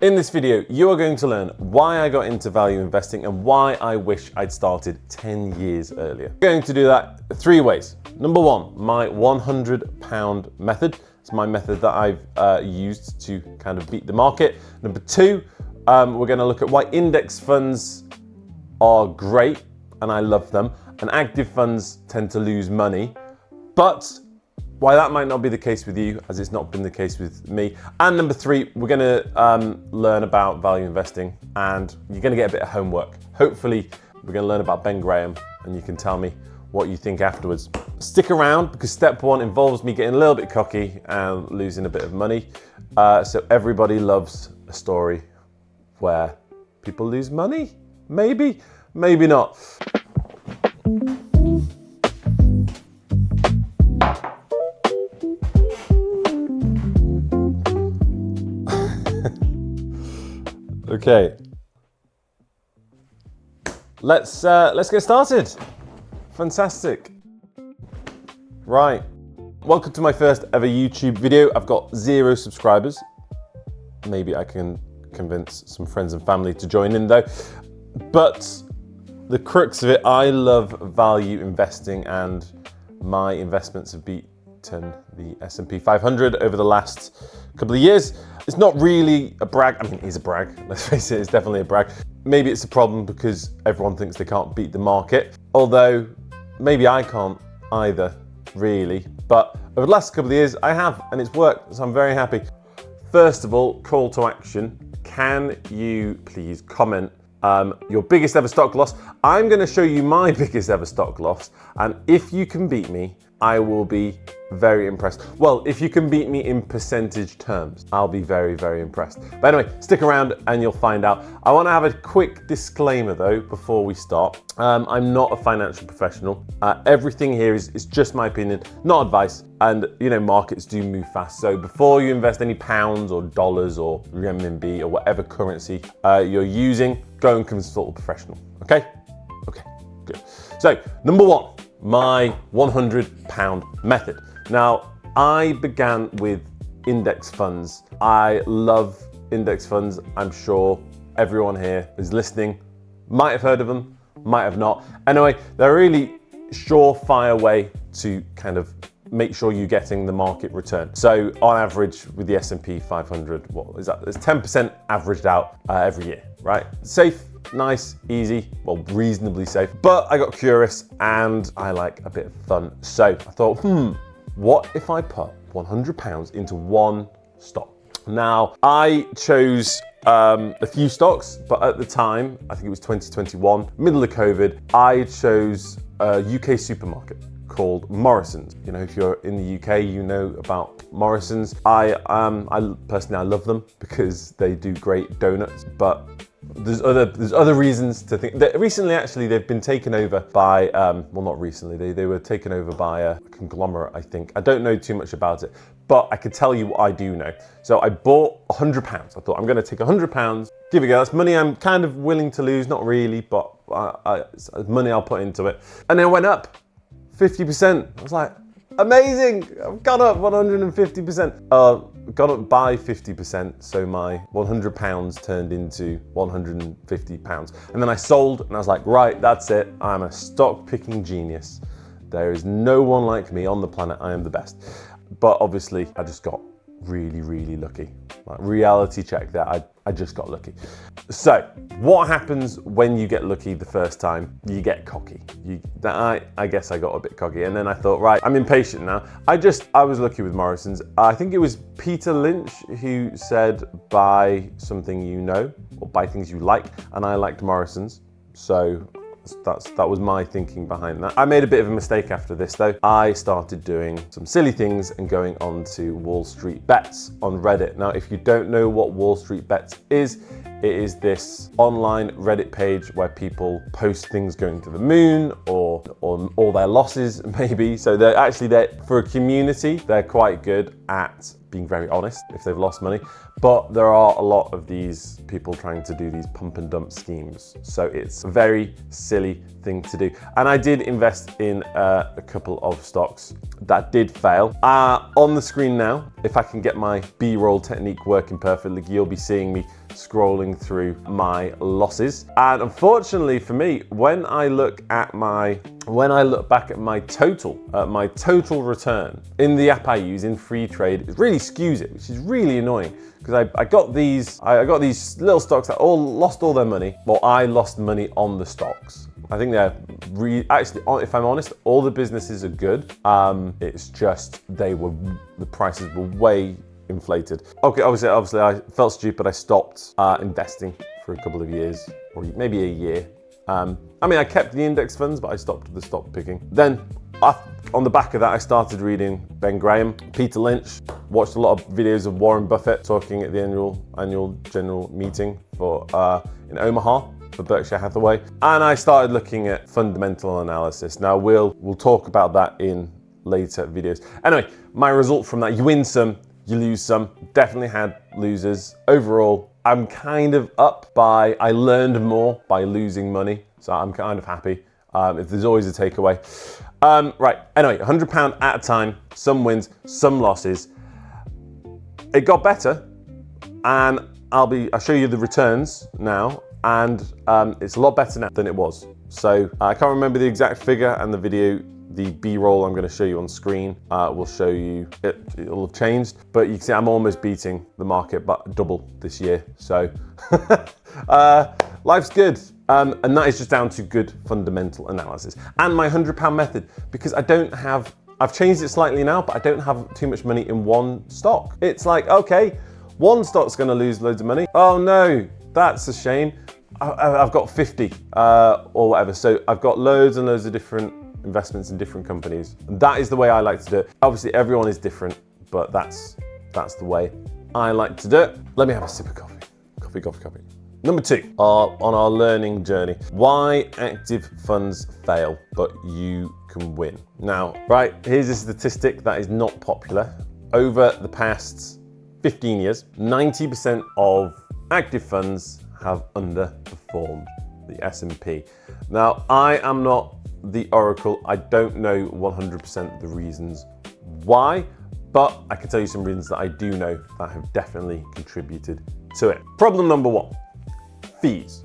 In this video, you are going to learn why I got into value investing and why I wish I'd started 10 years earlier. I'm going to do that three ways. Number one, my £100 method. It's my method that I've used to kind of beat the market. Number two, we're going to look at why index funds are great and I love them, and active funds tend to lose money, but why that might not be the case with you, as it's not been the case with me. And number three, we're gonna learn about value investing, and you're gonna get a bit of homework. Hopefully, we're gonna learn about Ben Graham, and you can tell me what you think afterwards. Stick around, because step one involves me getting a little bit cocky and losing a bit of money. So everybody loves a story where people lose money. Maybe, maybe not. Okay, let's get started. Fantastic. Right, welcome to my first ever YouTube video. I've got 0 subscribers. Maybe I can convince some friends and family to join in though. But the crux of it, I love value investing, and my investments have beaten the S&P 500 over the last couple of years. It's not really a brag. I mean, it is a brag. Let's face it, it's definitely a brag. Maybe it's a problem because everyone thinks they can't beat the market. Although, maybe I can't either, really. But over the last couple of years, I have, and it's worked, so I'm very happy. First of all, call to action. Can you please comment your biggest ever stock loss? I'm going to show you my biggest ever stock loss, and if you can beat me, I will be very impressed. Well, if you can beat me in percentage terms, I'll be very, very impressed. But anyway, stick around and you'll find out. I want to have a quick disclaimer though before we start. I'm not a financial professional. Everything here is just my opinion, not advice. And you know, markets do move fast. So before you invest any pounds or dollars or renminbi or whatever currency you're using, go and consult a professional. Okay? Okay, good. So number one, my £100 method. Now, I began with index funds. I love index funds. I'm sure everyone here is listening might have heard of them, might have not. Anyway, they're a really surefire way to kind of make sure you're getting the market return. So on average with the S&P 500, what is that? There's 10% averaged out every year, right? Safe, nice, easy, well, reasonably safe. But I got curious and I like a bit of fun. So I thought, what if I put £100 into one stock? Now, I chose a few stocks, but at the time, I think it was 2021, middle of COVID, I chose a UK supermarket called Morrison's. You know, if you're in the UK, you know about Morrison's. I personally, I love them because they do great donuts, but there's other reasons to think that recently actually they've been taken over by well, not recently, they were taken over by a conglomerate, I think. I don't know too much about it, but I could tell you what I do know. So I bought £100. I thought I'm going to take £100, give it a go. That's money I'm kind of willing to lose, not really, but it's money I'll put into it. And then it went up 50%. I was like, amazing, I've gone up 150%. Got up by 50%, so my £100 turned into £150. And then I sold, and I was like, right, that's it. I'm a stock picking genius. There is no one like me on the planet. I am the best. But obviously, I just got really, really lucky. Like, reality check there, I just got lucky. So what happens when you get lucky the first time? You get cocky. I guess I got a bit cocky, and then I thought, right, I'm impatient now. I was lucky with Morrison's. I think it was Peter Lynch who said, buy something you know, or buy things you like, and I liked Morrison's. So that was my thinking behind that. I made a bit of a mistake after this though. I started doing some silly things and going on to Wall Street Bets on Reddit. Now, if you don't know what Wall Street Bets is, it is this online Reddit page where people post things going to the moon or all their losses maybe. So they're for a community, they're quite good at being very honest if they've lost money. But there are a lot of these people trying to do these pump and dump schemes. So it's a very silly thing to do. And I did invest in a couple of stocks that did fail. On the screen now, if I can get my B-roll technique working perfectly, you'll be seeing me scrolling through my losses. And unfortunately for me, when I look back at my total return in the app I use in free trade, it really skews it, which is really annoying because I got these little stocks that all lost all their money. Well, I lost money on the stocks. I think they're actually, if I'm honest, all the businesses are good. It's just the prices were way inflated. Okay, obviously I felt stupid. I stopped investing for a couple of years, or maybe a year. I mean, I kept the index funds, but I stopped the stock picking. Then on the back of that, I started reading Ben Graham, Peter Lynch, watched a lot of videos of Warren Buffett talking at the annual general meeting in Omaha for Berkshire Hathaway. And I started looking at fundamental analysis. Now we'll talk about that in later videos. Anyway, my result from that, you win some, you lose some. Definitely had losers. Overall, I'm kind of up I learned more by losing money. So I'm kind of happy. If there's always a takeaway. Right, anyway, £100 at a time, some wins, some losses. It got better, and I'll show you the returns now, and it's a lot better now than it was. So I can't remember the exact figure, and the B-roll I'm going to show you on screen will show you it'll have changed, but you can see I'm almost beating the market, but double this year. So life's good. And that is just down to good fundamental analysis. And my £100 method, because I've changed it slightly now, but I don't have too much money in one stock. It's like, okay, one stock's gonna lose loads of money. Oh no, that's a shame. I've got 50 or whatever. So I've got loads and loads of different investments in different companies. And that is the way I like to do it. Obviously everyone is different, but that's the way I like to do it. Let me have a sip of coffee. Coffee. Number 2, on our learning journey, why active funds fail, but you can win. Now, right, here's a statistic that is not popular. Over the past 15 years, 90% of active funds have underperformed the S&P. Now, I am not the oracle. I don't know 100% the reasons why, but I can tell you some reasons that I do know that have definitely contributed to it. Problem number 1. Fees.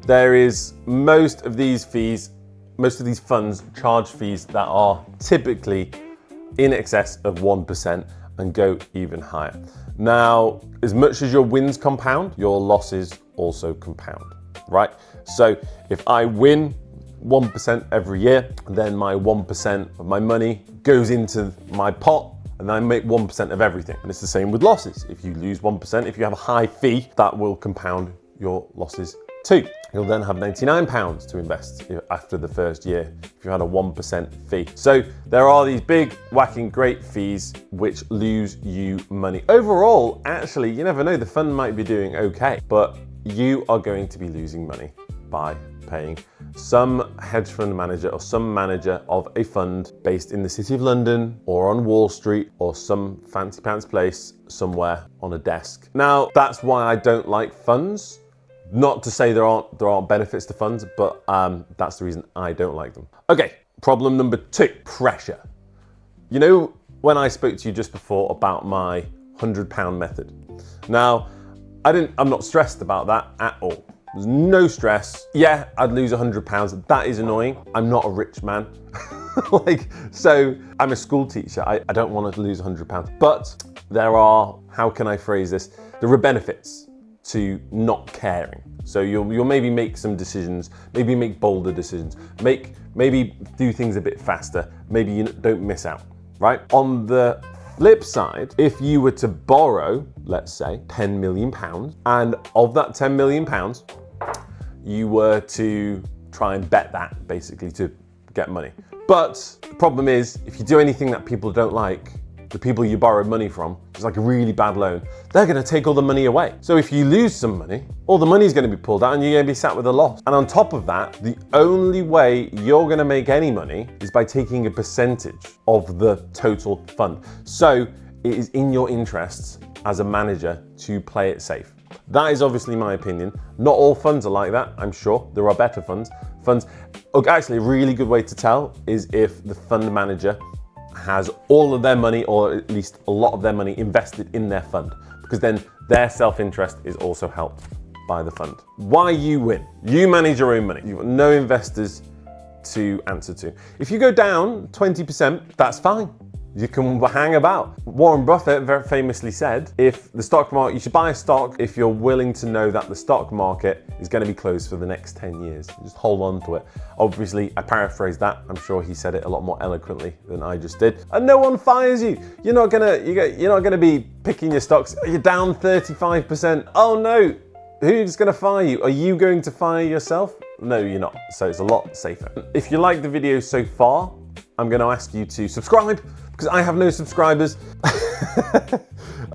There is most of these funds charge fees that are typically in excess of 1% and go even higher. Now, as much as your wins compound, your losses also compound, right? So if I win 1% every year, then my 1% of my money goes into my pot, and I make 1% of everything. And it's the same with losses. If you lose 1%, if you have a high fee, that will compound your losses too. You'll then have £99 to invest after the first year if you had a 1% fee. So there are these big, whacking, great fees which lose you money. Overall, actually, you never know, the fund might be doing okay, but you are going to be losing money by paying some hedge fund manager or some manager of a fund based in the City of London or on Wall Street or some fancy pants place somewhere on a desk. Now, that's why I don't like funds. Not to say there aren't benefits to funds, but that's the reason I don't like them. Okay, problem number 2, pressure. You know, when I spoke to you just before about my £100 method. Now, I'm not stressed about that at all. There's no stress. Yeah, I'd lose £100. That is annoying. I'm not a rich man. So I'm a school teacher. I don't want to lose £100. But there are, how can I phrase this? There are benefits to not caring. So you'll maybe make some decisions, maybe make bolder decisions, maybe do things a bit faster, maybe you don't miss out, right? On the flip side, if you were to borrow, let's say, £10 million, and of that £10 million, you were to try and bet that basically to get money. But the problem is, if you do anything that people don't like, the people you borrowed money from, it's like a really bad loan, they're gonna take all the money away. So if you lose some money, all the money's gonna be pulled out and you're gonna be sat with a loss. And on top of that, the only way you're gonna make any money is by taking a percentage of the total fund. So it is in your interests as a manager to play it safe. That is obviously my opinion. Not all funds are like that, I'm sure. There are better funds. Actually, a really good way to tell is if the fund manager has all of their money, or at least a lot of their money invested in their fund, because then their self-interest is also helped by the fund. Why you win? You manage your own money. You've got no investors to answer to. If you go down 20%, that's fine. You can hang about. Warren Buffett very famously said, if the stock market, you should buy a stock if you're willing to know that the stock market is going to be closed for the next 10 years. Just hold on to it. Obviously, I paraphrased that. I'm sure he said it a lot more eloquently than I just did. And no one fires you. You're not gonna be picking your stocks. You're down 35%. Oh no, who's gonna fire you? Are you going to fire yourself? No, you're not. So it's a lot safer. If you like the video so far, I'm going to ask you to subscribe because I have no subscribers.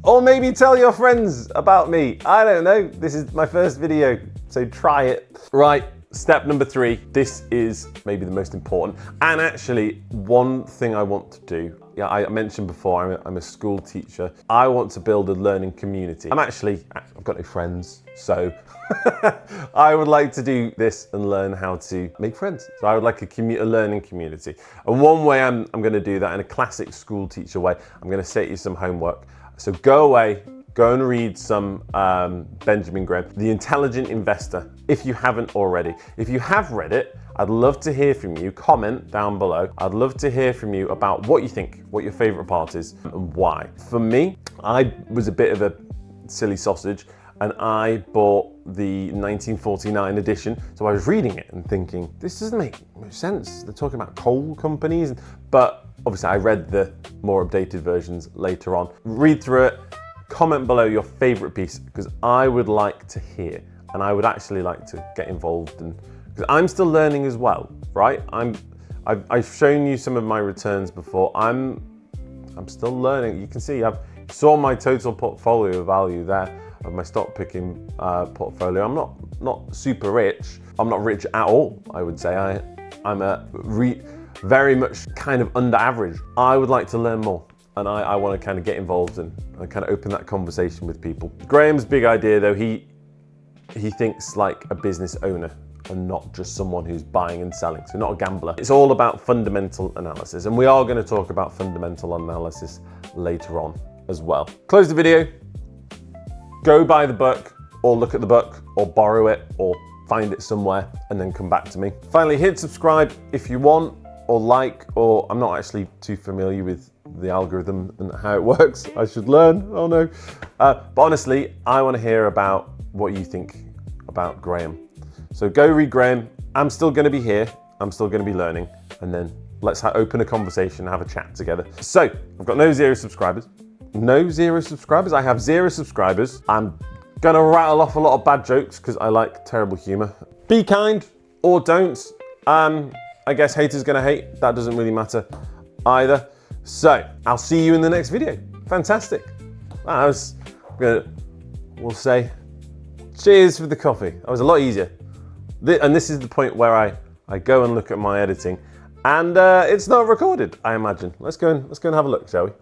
Or maybe tell your friends about me. I don't know. This is my first video, so try it. Right, step number 3. This is maybe the most important. And actually, one thing I want to do, yeah, I mentioned before, I'm a school teacher. I want to build a learning community. I've got no friends, so I would like to do this and learn how to make friends. So I would like a learning community. And one way I'm going to do that in a classic school teacher way, I'm going to set you some homework. So go away, go and read some Benjamin Graham, The Intelligent Investor, if you haven't already. If you have read it, I'd love to hear from you. Comment down below. I'd love to hear from you about what you think, what your favorite part is, and why. For me, I was a bit of a silly sausage, and I bought the 1949 edition. So I was reading it and thinking, this doesn't make much sense. They're talking about coal companies, but obviously I read the more updated versions later on. Read through it, comment below your favorite piece, because I would like to hear, and I would actually like to get involved, and because I'm still learning as well, right? I've shown you some of my returns before. I'm still learning. You can see I've saw my total portfolio value there of my stock picking portfolio. I'm not super rich. I'm not rich at all, I would say. I'm very much kind of under average. I would like to learn more, and I want to kind of get involved and kind of open that conversation with people. Graham's big idea though, he thinks like a business owner and not just someone who's buying and selling, so not a gambler. It's all about fundamental analysis, and we are going to talk about fundamental analysis later on as well. Close the video, go buy the book, or look at the book, or borrow it, or find it somewhere, and then come back to me. Finally, hit subscribe if you want, or like, or I'm not actually too familiar with the algorithm and how it works. I should learn, oh no. But honestly, I want to hear about what you think about Graham. So go read Graham. I'm still going to be here. I'm still going to be learning, and then let's open a conversation and have a chat together. So I've got no zero subscribers. No zero subscribers. I have 0 subscribers. I'm gonna rattle off a lot of bad jokes because I like terrible humor. Be kind or don't. I guess haters gonna hate. That doesn't really matter either. So I'll see you in the next video. Fantastic. We'll say cheers for the coffee. That was a lot easier. And this is the point where I go and look at my editing, and it's not recorded, I imagine. Let's go and have a look, shall we?